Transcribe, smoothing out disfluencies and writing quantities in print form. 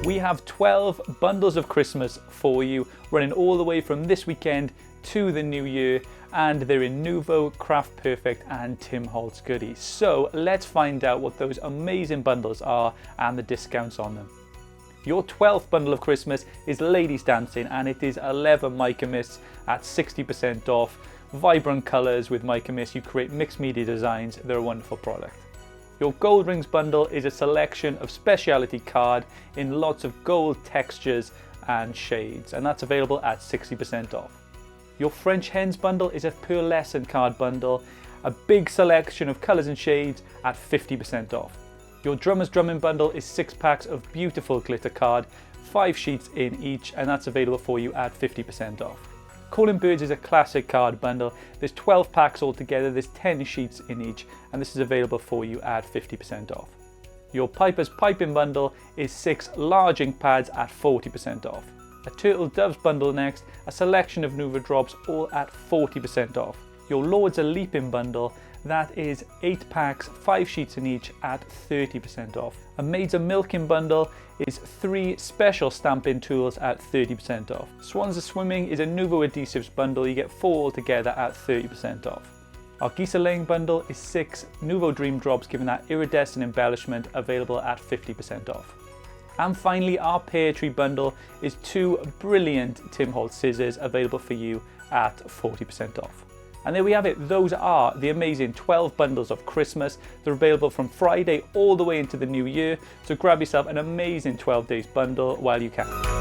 We have 12 bundles of Christmas for you, running all the way from this weekend to the new year, and they're in Nuvo, Craft Perfect and Tim Holtz goodies. So let's find out what those amazing bundles are and the discounts on them. Your 12th bundle of Christmas is Ladies Dancing, and it is 11 Mica Mists at 60% off. Vibrant colours with Mica Mists, you create mixed media designs, they're a wonderful product. Your Gold Rings bundle is a selection of speciality card in lots of gold textures and shades, and that's available at 60% off. Your French Hens bundle is a pearlescent card bundle, a big selection of colours and shades at 50% off. Your Drummers Drumming bundle is 6 packs of beautiful glitter card, 5 sheets in each, and that's available for you at 50% off. Calling Birds is a classic card bundle. There's 12 packs altogether, there's 10 sheets in each, and this is available for you at 50% off. Your Piper's Piping bundle is 6 large ink pads at 40% off. A Turtle Doves bundle next, a selection of Nuvo drops all at 40% off. Your Lords a Leaping bundle, that is 8 packs, 5 sheets in each at 30% off. A Maids a Milking bundle is 3 special stamping tools at 30% off. Swans a Swimming is a Nuvo adhesives bundle, you get 4 altogether at 30% off. Our Geese a Laying bundle is 6 Nuvo Dream drops giving that iridescent embellishment, available at 50% off. And finally, our Pear Tree bundle is 2 brilliant Tim Holtz scissors available for you at 40% off. And there we have it, those are the amazing 12 bundles of Christmas. They're available from Friday all the way into the new year, so grab yourself an amazing 12 days bundle while you can.